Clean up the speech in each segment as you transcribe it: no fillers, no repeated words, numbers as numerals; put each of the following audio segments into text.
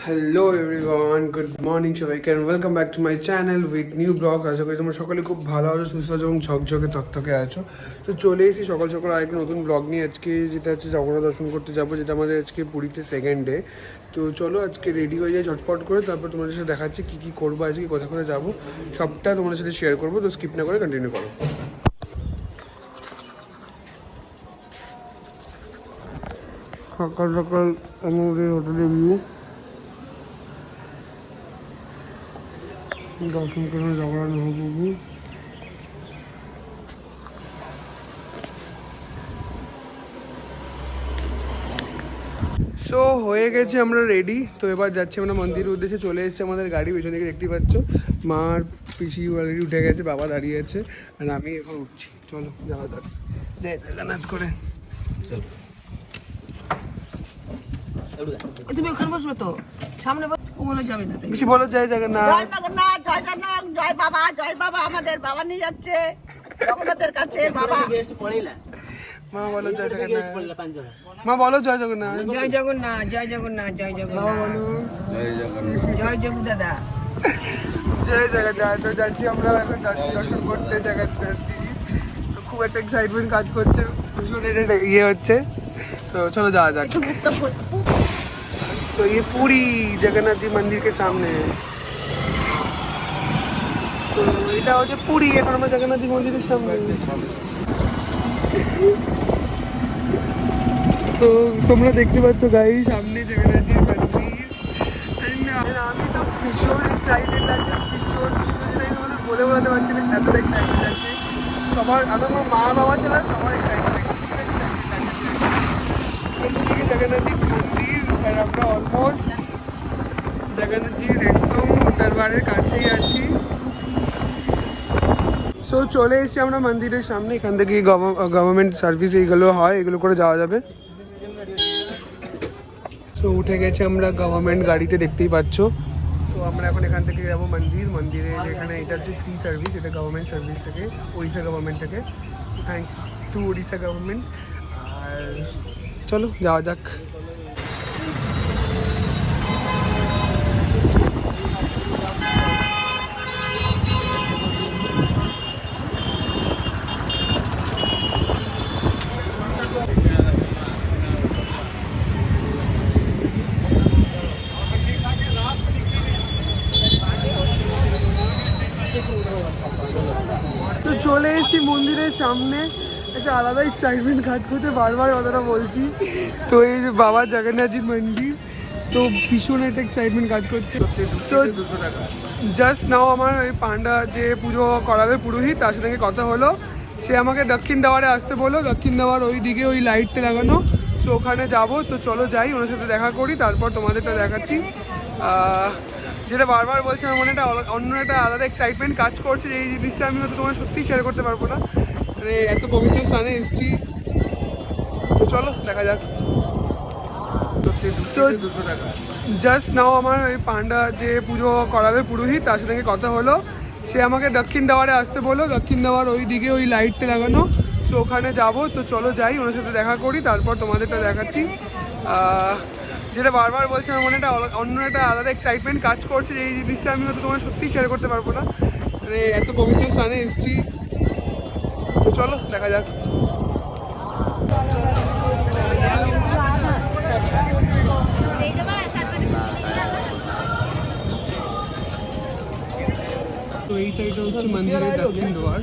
Hello everyone, good morning সবাইকে and welcome back to my channel with new blog. আশা করি তোমরা সকলে খুব ভালো আছো, সুস্থ আছো এবং ঝকঝকে তকতকে আছো। তো চলে এসেছি সকাল সকাল আরেকটা নতুন ব্লগ নিয়ে। আজকে যেটা হচ্ছে জগন্নাথ দর্শন করতে যাবো, যেটা আমাদের আজকে পুরীতে সেকেন্ড ডে। তো চলো আজকে রেডি হয়ে যাই ঝটফট করে, তারপর তোমাদের সাথে দেখাচ্ছি কী কী করবো আজকে, কোথায় কোথায় যাবো সবটা তোমাদের সাথে শেয়ার করবো। তো স্কিপ না করে কন্টিনিউ করো। সকাল সকাল আমাদের হোটেলে ভিউ, দর্শন করে জগন্নাথ মহাপ্রভু। সো হয়ে গেছে, আমরা রেডি। তো এবার যাচ্ছি আমরা মন্দিরের উদ্দেশ্যে। চলে এসেছে আমাদের গাড়ি, পেছন দিকে দেখতে পাচ্ছ। মার পিসি অলরেডি উঠে গেছে, বাবা দাঁড়িয়ে আছে, আর আমি এখন উঠছি। চলো যাওয়া যাক, জয় জগন্নাথ করে। তুমি ওখানে বসবে তো, সামনে বলে যাবে না। বেশি বলো জয় জগন্নাথ। জয় জগন্নাথ, জয় জগন্নাথ, জয় বাবা, জয় বাবা। আমাদের বাবা নিয়ে যাচ্ছে জগন্নাথের কাছে। বাবা মা বলো জয় জগন্নাথ, মা বলো জয় জগন্নাথ। জয় জগন্নাথ, জয় জগন্নাথ, জয় বাবা জগন্নাথ, বলো জয় জগু দাদা। জয় জগন্নাথ। তো যাচ্ছি আমরা এখন দর্শন করতে জগন্নাথ। তো খুব একটা এক্সাইটমেন্ট কাজ করছে, ভীষণ এটা ইয়ে হচ্ছে। তো চলো যাওয়া যাক। तो ये पूरी जगन्नाथ जी मंदिर के सामने है। তো এটা হচ্ছে পুরী, এখন আমরা জগন্নাথ জি মন্দিরের সামনে। তো তোমরা দেখতে পাচ্ছ গাই, সামনে জগন্নাথ জির মন্দির। আমি তো ভীষণ এক্সাইটেড লাগছে, ভীষণ ভীষণ বলে বোঝাতে পারছি না, এতটা এক্সাইটেড লাগছে। সবার, আমার মা বাবা ছিল, সবার এক্সাইটেড লাগছে, জগন্নাথ জির মন্দির। আর আমরা অলমোস্ট জগন্নাথজির একদম দরবারের কাছেই আছি। সো চলে এসেছি আমরা মন্দিরের সামনে। এখান থেকে গভর্নমেন্ট সার্ভিস এইগুলো হয়, এগুলো করে যাওয়া যাবে। সো উঠে গেছে আমরা গভর্নমেন্ট গাড়িতে, দেখতেই পাচ্ছ। তো আমরা এখন এখান থেকে যাবো মন্দিরে। এখানে এটা হচ্ছে ফ্রি সার্ভিস, এটা গভর্নমেন্ট সার্ভিস থেকে, উড়িষ্যা গভর্নমেন্ট থেকে। So thanks to Orissa government. আর চলো যাওয়া যাক। তো চলে এসেছি মন্দিরের সামনে। একটা আলাদা এক্সাইটমেন্ট কাজ করতে, বারবার কথাটা বলছি। তো এই যে বাবা জগন্নাথজির মন্দির, তো ভীষণ একটা এক্সাইটমেন্ট কাজ করছে। তো জাস্ট নাও আমার ওই পান্ডা যে পুজো করাবে পুরোহিত, তার সাথে কথা হলো। সে আমাকে দক্ষিণ দেওয়ারে আসতে বললো, দক্ষিণ দেওয়ার ওই দিকে ওই লাইটটা লাগানো। সো ওখানে যাবো। তো চলো যাই, ওনার সাথে দেখা করি, তারপর তোমাদেরটা দেখাচ্ছি। যেটা বারবার বলছে, আমার মনে একটা অন্য একটা আলাদা এক্সাইটমেন্ট কাজ করছে। এই জিনিসটা আমি হয়তো তোমার সত্যিই শেয়ার করতে পারবো না, মানে এত পবিত্র স্থানে এসেছি। তো চলো দেখা যাক। জাস্ট নাও আমার ওই পান্ডা যে পুজো করাবে পুরোহিত, তার সাথে কথা হলো। সে আমাকে দক্ষিণ দেওয়ারে আসতে বললো, দক্ষিণ দেওয়ার ওই দিকে ওই লাইটটা লাগানো। সো ওখানে যাবো। তো চলো যাই, ওনার সাথে দেখা করি, তারপর তোমাদেরটা দেখাচ্ছি। যেটা বারবার বলছে, আমার মনে একটা অন্য একটা আলাদা এক্সাইটমেন্ট কাজ করছে। এই জিনিসটা আমি হয়তো তোমার সত্যিই শেয়ার করতে পারবো না, মানে এত পবিত্র স্থানে এসেছি। তো চলো দেখা যাক। তো এই সাইডটা হচ্ছে মন্দিরের দক্ষিণ দ্বার।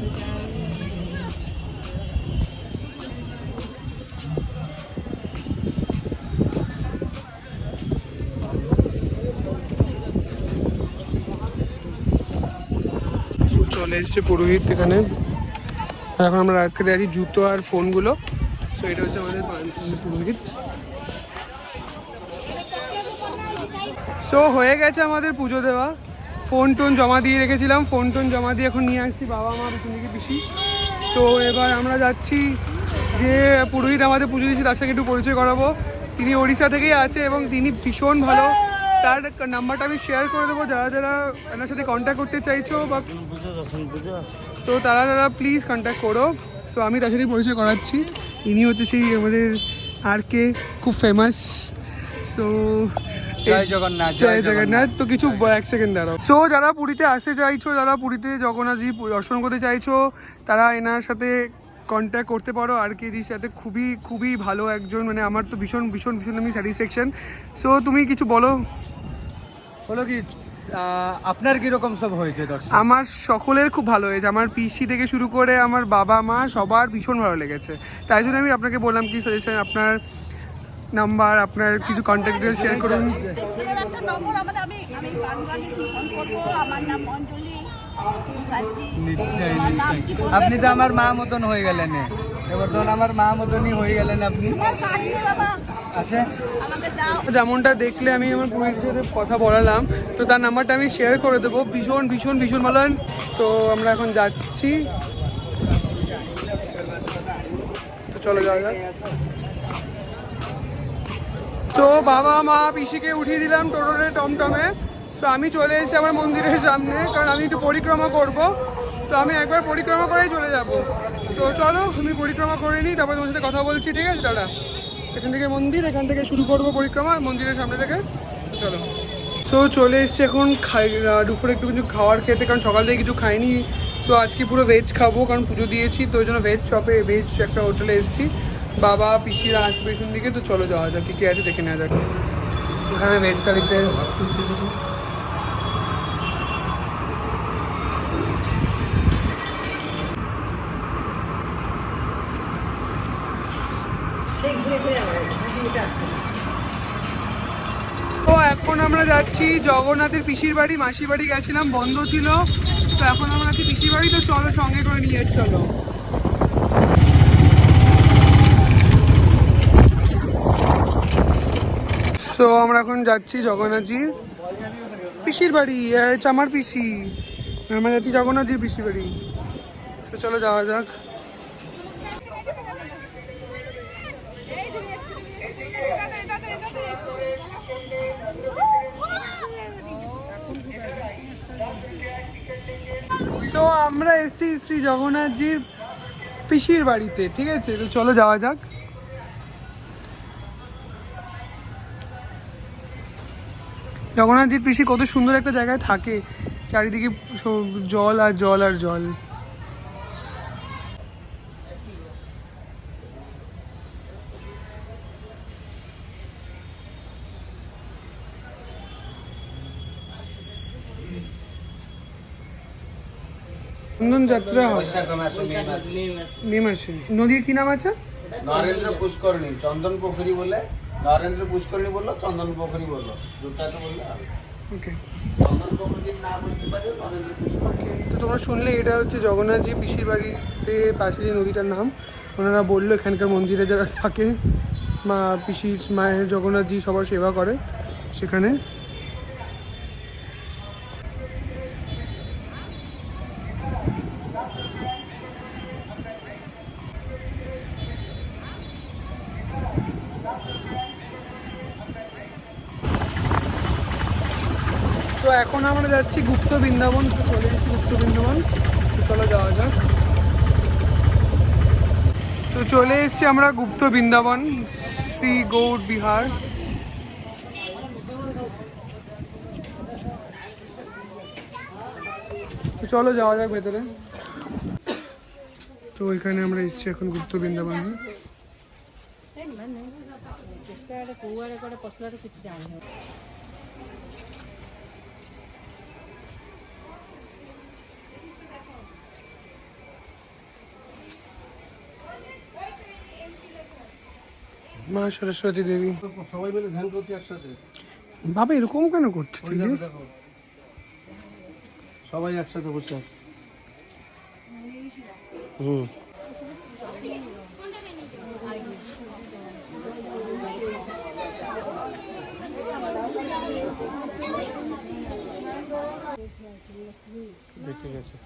চলে এসছে পুরোহিত এখানে। এখন আমরা রাখতে আছি জুতো আর ফোনগুলো। সো এটা হচ্ছে আমাদের পুরোহিত। সো হয়ে গেছে আমাদের পুজো দেওয়া, ফোন টোন জমা দিয়ে রেখেছিলাম, ফোন টোন জমা দিয়ে এখন নিয়ে আসছি বাবা মা পিছন দিকে পিসি। তো এবার আমরা যাচ্ছি, যে পুরোহিত আমাদের পুজো দিয়েছি তার সাথে একটু পরিচয় করাবো। তিনি ওড়িশা থেকেই আছে এবং তিনি ভীষণ ভালো। তার নাম্বারটা আমি শেয়ার করে দেবো, যারা যারা এনার সাথে কন্ট্যাক্ট করতে চাইছো বা তো তারা প্লিজ কন্ট্যাক্ট করো। সো আমি তার সাথে পরিচয় করাচ্ছি। ইনি হচ্ছে সেই আমাদের আর কে, খুব ফেমাস। সো জয় জগন্নাথ, জয় জগন্নাথ। তো কিছু এক সেকেন্ড দাঁড়াও। সো যারা পুরীতে আসতে চাইছো, যারা পুরীতে জগন্নাথজি দর্শন করতে চাইছো, তারা এনার সাথে কন্ট্যাক্ট করতে পারো। আর কেজির সাথে খুবই খুবই ভালো একজন, মানে আমার তো ভীষণ ভীষণ ভীষণ আমি স্যাটিসফ্যাকশন। সো তুমি কিছু বলো। হলো কি, আপনার কিরকম সব হয়েছে দর্শন? আমার সকলের খুব ভালো হয়েছে, আমার পিসি থেকে শুরু করে আমার বাবা মা সবার ভীষণ ভালো লেগেছে। তাই জন্য আমি আপনাকে বললাম কি সাজেশন, আপনার নাম্বার, আপনার কিছু কন্ট্যাক্ট ডিটেলস শেয়ার করুন। ছেলের একটা নম্বর আমাদের, আমি বানবাগে ফোন করবো। আমার নাম অঞ্জলি মুখার্জি। নিশ্চয়ই আমার নাম নিশ্চয়ই, কি বলবেন? আপনি তো আমার মা মতন হয়ে গেলেন, বর্তমানে আমার মা মতনই হয়ে গেলেন আপনি। তোমার কাজ নেই বাবা, আচ্ছা, আমাকে দাও। যেমনটা দেখলে আমি আমার পুরীর সাথে কথা বলালাম, তো তার নাম্বারটা আমি শেয়ার করে দেবো। ভীষণ ভীষণ ভীষণ ভালো। তো আমরা এখন যাচ্ছি, তো চলো যাওয়া যাক। তো বাবা মা পিসিকে উঠিয়ে দিলাম টোটোতে, টমটমে। তো আমি চলে এসেছি আমার মন্দিরের সামনে, কারণ আমি একটু পরিক্রমা করব। তো আমি একবার পরিক্রমা করেই চলে যাব। তো চলো আমি পরিক্রমা করে নিই, তারপর তোমার সাথে কথা বলছি, ঠিক আছে দাদা? এখান থেকে মন্দির, এখান থেকে শুরু করবো পরিক্রমা মন্দিরের সামনে থেকে। চলো। সো চলে এসছি এখন দুপুরে একটু কিছু খাওয়ার খেতে, কারণ সকাল থেকে কিছু খাইনি। সো আজকে পুরো ভেজ খাবো, কারণ পুজো দিয়েছি, তো ওই জন্য ভেজ শপে, ভেজ একটা হোটেলে এসেছি। বাবা পিসিরা আসবে পেছন দিকে, তো চলো যাওয়া যাক, কী কী আছে দেখে নেওয়া যাক। এখানে ভেজ থালিতে তো এখন আমরা যাচ্ছি জগন্নাথের পিসির বাড়ি। মাসির বাড়ি গেছিলাম, বন্ধ ছিল। তো এখন আমরা আছি পিসির বাড়ি, তো চলো সঙ্গে করে নিয়ে যাচ্ছি, চলো। সো আমরা এখন যাচ্ছি জগন্নাথজির পিসির বাড়ি। আমার পিসি, আমরা যাচ্ছি জগন্নাথজির পিসির বাড়ি। তো চলো যাওয়া যাক। সো আমরা এসেছি শ্রী জগন্নাথজির পিসির বাড়িতে, ঠিক আছে? তো চলো যাওয়া যাক। জগন্নাথজির পিসি কত সুন্দর একটা জায়গায় থাকে, চারিদিকে জল আর জল আর জল। চন্দন যাত্রা হয় মে মাসে। নদীর কি নাম আছে? নরেন্দ্র পুষ্করণী, চন্দন পোখরি বলে নরেন্দ্র পুষ্করণী বললো, চন্দন পোখরি বললো, দুটাতে বললে হবে। ওকে, চন্দন পোখরির না বুঝতে পারলে নরেন্দ্র পুষ্করণী। তো তোমরা শুনলে এটা হচ্ছে জগন্নাথজি পিসির বাড়িতে পাশে যে নদীটার নাম। ওনারা বললো এখানকার মন্দিরে যারা থাকে, মা পিসির মায়ের জগন্নাথজি সবার সেবা করে সেখানে। তো এখন আমরা যাচ্ছি গুপ্ত বৃন্দাবন। তো চলে এসেছি গুপ্ত বৃন্দাবন, তো চলো যাওয়া যাক। তো চলে এসেছি আমরা গুপ্ত বৃন্দাবন, শ্রী গৌড় বিহার। তো চলো যাওয়া যাক ভেতরে। তো এখানে আমরা এসেছি এখন গুপ্ত বৃন্দাবনে। মা সরস্বতী দেবী। সবাই মিলে ধ্যান করছি একসাথে। বাবা এরকম কেন করছে? সবাই একসাথে বসে আছে। হুম, দেখে গেছে।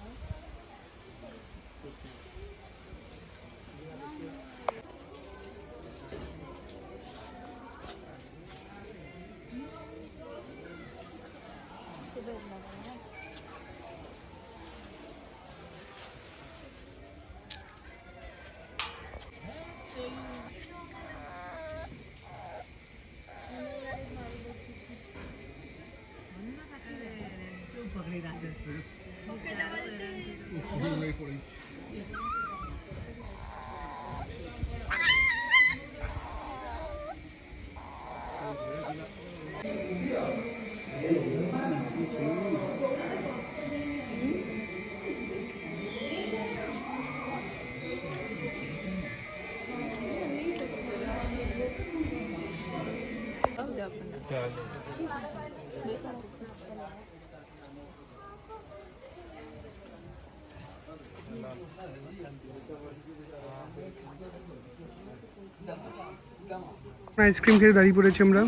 আইসক্রিম খেতে দাঁড়িয়ে পড়েছি আমরা,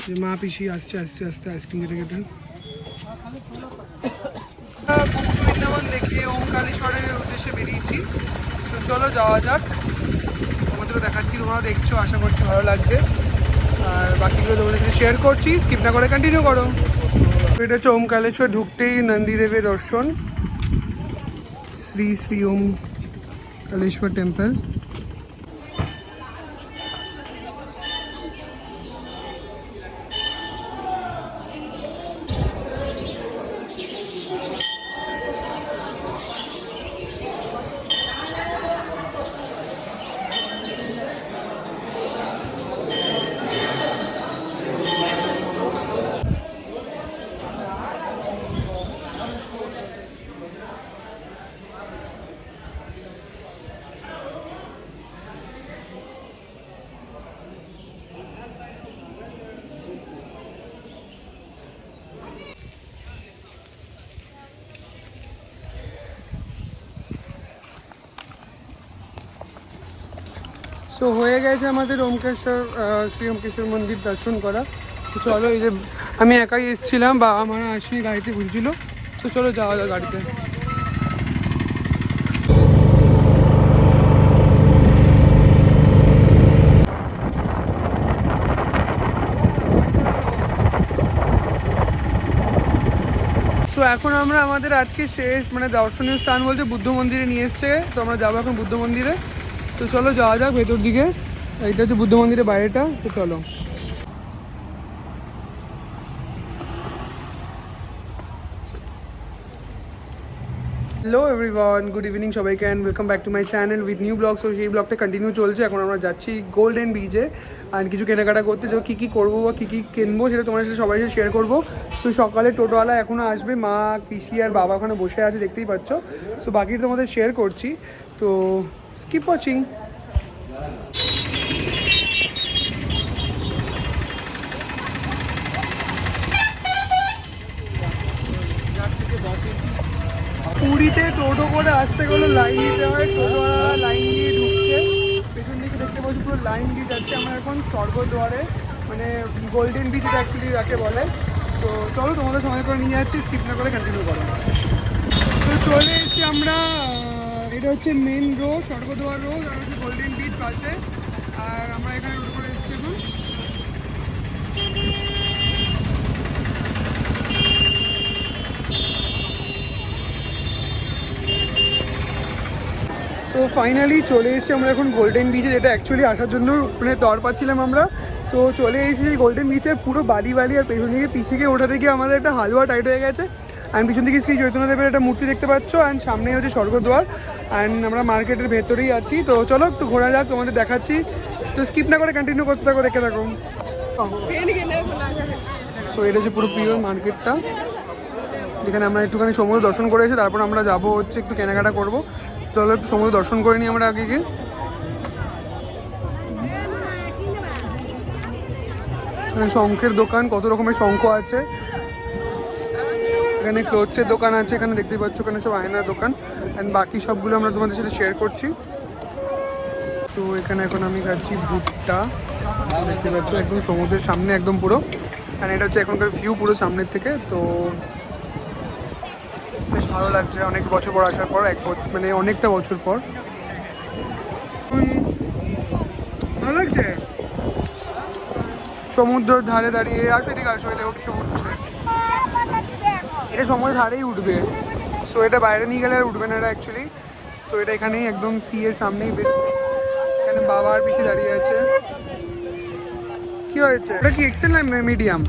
যে মা পিসি আসছে আস্তে আস্তে আইসক্রিম খেতে খেতে। বৃন্দাবন দেখে ওমকারেশ্বরের উদ্দেশ্যে বেরিয়েছি। তো চলো যাওয়া যাক, তোমাদেরও দেখাচ্ছি, তোমরা দেখছো, আশা করছি ভালো লাগছে। আর বাকিগুলো তোমাদের সাথে শেয়ার করছি, স্কিপ না করে কন্টিনিউ করো। এটা হচ্ছে ওমকারেশ্বর, ঢুকতেই নন্দীদেবের দর্শন, শ্রী শ্রী ওমকারেশ্বর টেম্পল। সো হয়ে গেছে আমাদের ওমকারেশ্বর, শ্রী ওমকারেশ্বর মন্দির দর্শন করা। তো চলো, এই যে আমি একাই এসেছিলাম, বা আমার আসেনি, গাড়িতে ঘুরছিল। তো চলো যাওয়া যাক গাড়িতে। সো এখন আমরা আমাদের আজকে শেষ মানে দর্শনীয় স্থান বলতে বুদ্ধ মন্দিরে নিয়ে এসছে। তো আমরা যাবো এখন বুদ্ধ মন্দিরে। তো চলো যাওয়া যাক ভেতর দিকে। এইটা হচ্ছে বুদ্ধ মন্দিরের বাইরেটা। তো চলো। হ্যালো এভরিওয়ান, গুড ইভিনিং সবাইকে, and welcome back to my channel with new blog. So সেই ব্লগটা কন্টিনিউ চলছে। এখন আমরা যাচ্ছি গোল্ডেন বিচে অ্যান্ড কিছু কেনাকাটা করতে। যে কী কী করবো বা কী কী কিনবো সেটা তোমার সাথে সবাই সাথে শেয়ার করবো। সো সকালে টোটোওয়ালা এখনও আসবে, মা পিসি আর বাবা ওখানে বসে আছে, দেখতেই পাচ্ছ। সো বাকিটা তোমাদের শেয়ার করছি, তো কিপ ওয়াচিং। পুরীতে টোটো করে আসতে গেলে লাইন দিতে হয়, টোটোওয়ালা লাইন দিয়ে ঢুকছে। পেছন দিকে দেখতে পাচ্ছি পুরো লাইন দিয়ে যাচ্ছে। আমরা এখন স্বর্গদ্বারে, মানে গোল্ডেন বিচ অ্যাকচুয়ালি যাকে বলে। তো চলো তোমাদের সময় করে নিয়ে যাচ্ছি, স্কিপ না করে কন্টিনিউ করো। তো চলে এসেছি আমরা, এটা হচ্ছে মেন রোড, স্বর্গদ্বার রোড, আর হচ্ছে গোল্ডেন বিচ পাশে। আর আমরা এখানে রোড করে এসেছি এখন। তো ফাইনালি চলে এসেছি আমরা এখন গোল্ডেন বিচে, যেটা অ্যাকচুয়ালি আসার জন্য মানে দর পাচ্ছিলাম আমরা। সো চলে এসেছি গোল্ডেন বিচে, পুরো বালি বালি, আর পেছন দিকে পিছিয়ে ওঠাতে গিয়ে আমাদের একটা হালুয়া টাইট হয়ে গেছে। অ্যান্ড পিছন দিকে শ্রী চৈতন্যদেবের একটা মূর্তি দেখতে পাচ্ছ, অ্যান্ড সামনে হচ্ছে স্বর্গদ্বার। অ্যান্ড আমরা মার্কেটের ভেতরেই আছি। তো চলো একটু ঘোরা যাক, তোমাদের দেখাচ্ছি। তো স্কিপ না করে কন্টিনিউ করতে থাকো, দেখে থাকো। সো এটা হচ্ছে পুরো পিওর মার্কেটটা, যেখানে আমরা একটুখানি সমুদ্র দর্শন করে এসে তারপর আমরা যাবো হচ্ছে একটু কেনাকাটা করবো। চলো একটু সমুদ্র দর্শন করে নিই আমরা আগে গিয়ে। এখানে শঙ্খের দোকান, কত রকমের শঙ্খ আছে। এখানে ক্লোথসের দোকান আছে, এখানে দেখতেই পাচ্ছ, এখানে সব আয়নার দোকান। অ্যান্ড বাকি সবগুলো আমরা তোমাদের সাথে শেয়ার করছি। তো এখানে এখন আমি খাচ্ছি ভুট্টা, দেখতে পাচ্ছ একদম সমুদ্রের সামনে একদম পুরো। অ্যান্ড এটা হচ্ছে এখনকার ভিউ পুরো সামনের থেকে। তো বেশ ভালো লাগছে অনেক বছর পর আসার পর, মানে অনেকটা বছর পর ভালো লাগছে। সমুদ্রের ধারে দাঁড়িয়ে আসো, এদিকে আসো, দেখো কিছু উঠছে। এটা সমুদ্রের ধারেই উঠবে। সো এটা বাইরে নিয়ে গেলে আর উঠবে না এটা অ্যাকচুয়ালি। তো এটা এখানেই একদম সি এর সামনেই বেস্ট। এখানে বাবা আর পিসি দাঁড়িয়ে আছে। কি হয়েছে? এটা কি এক্সেল না মিডিয়াম?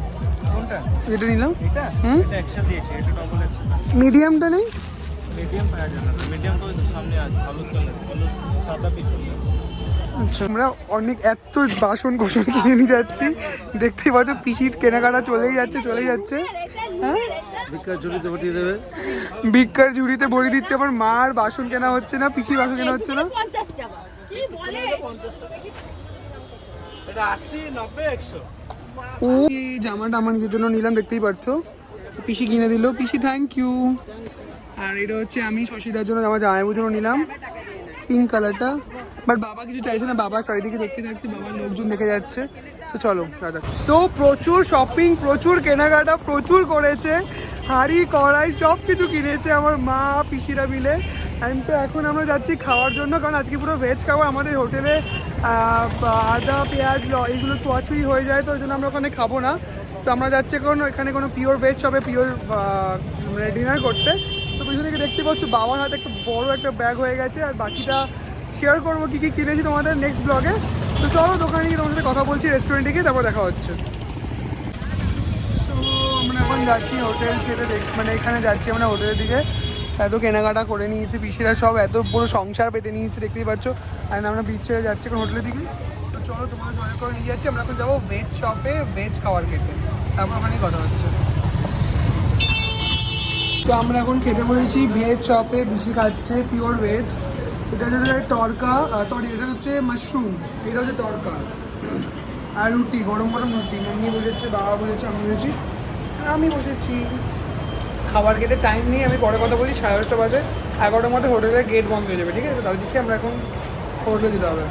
কোনটা এটা নিলাম। এটা হুম এটা এক্সেল দিয়েছে, এটা ডবল এক্সেল। মিডিয়ামটা নেই? মিডিয়াম পাওয়া যাবে না, মিডিয়াম তো ওই তো সামনে আছে, হলুদ কালার, হলুদ সাদা পিছনে। আচ্ছা আমরা অনেক এত বাসন কোসন কিনে নিয়ে যাচ্ছি, দেখতেই পাচ্ছ পিসির কেনাকাটা চলেই যাচ্ছে। হ্যাঁ ভিক্ষার ঝুড়িতে পাঠিয়ে দেবে। ভিক্ষার ঝুড়িতে ভরে দিচ্ছে, আমার মার বাসন কেনা হচ্ছে না, পিসির বাসন কেনা হচ্ছে না। 50 টাকা কি বলে? এটা 80, 90, 100। ও এই জামাটা আমার নিজের জন্য নিলাম, দেখতেই পাচ্ছ পিসি কিনে দিল, পিসি থ্যাংক ইউ। আর এটা হচ্ছে আমি শশীদার জন্য জামাইবুর জন্য নিলাম পিঙ্ক কালারটা, বাট বাবা কিছু চাইছে না, বাবা চারিদিকে দেখতে থাকছে, বাবার লোকজন দেখে যাচ্ছে। তো চলো দাদা। তো প্রচুর শপিং, প্রচুর কেনাকাটা প্রচুর করেছে, হাঁড়ি কড়াই সব কিছু কিনেছে আমার মা পিসিরা মিলে। অ্যান্ড তো এখন আমরা যাচ্ছি খাওয়ার জন্য, কারণ আজকে পুরো ভেজ খাওয়া আমাদের হোটেলে। আদা পেঁয়াজ এইগুলো ছোঁয়াছুঁই হয়ে যায়, তো ওই জন্য আমরা ওখানে খাবো না। তো আমরা যাচ্ছি এখন এখানে কোনো পিওর ভেজ শপে পিওর ডিনার করতে। তো পিছনে দেখতে পাচ্ছ বাবার হাতে একটা বড় একটা ব্যাগ হয়ে গেছে, আর বাকিটা শেয়ার করবো কী কী কিনেছি তোমাদের নেক্সট ব্লগে। তো চলো দোকানে গিয়ে তোমার সাথে কথা বলছি, রেস্টুরেন্টে গিয়ে তারপর দেখা হচ্ছে। তো আমরা এখন যাচ্ছি হোটেল ছেড়ে, মানে এখানে যাচ্ছি আমরা হোটেলের দিকে। এত কেনাকাটা করে নিয়েছে পিসিরা, সব এত পুরো সংসার পেতে নিয়েছে দেখতেই পাচ্ছ। আর আমরা বিচ ছেড়ে যাচ্ছি এখন হোটেলের দিকে। তো চলো তোমার জয়েন করে নিয়ে যাচ্ছি, আমরা এখন যাবো ভেজ শপে ভেজ খাবার খেতে, তারপর ওখানেই কথা হচ্ছে। তো আমরা এখন খেতে বসেছি ভেজ শপে, বেশি খাচ্ছে পিওর ভেজ। এটা হচ্ছে তড়কা, এটা হচ্ছে মাশরুম, এটা হচ্ছে তড়কা আর রুটি, গরম গরম রুটি। মাম্মি বসেছে, বাবা বসেছে, আমি বসেছি, আমি বসেছি খাবার খেতে। টাইম নেই, আমি পরে কথা বলি, 10:30 বাজে, 11টার মধ্যে হোটেলের গেট বন্ধ হয়ে যাবে, ঠিক আছে? তাহলে দেখি আমরা এখন হোটেলে দিতে হবে।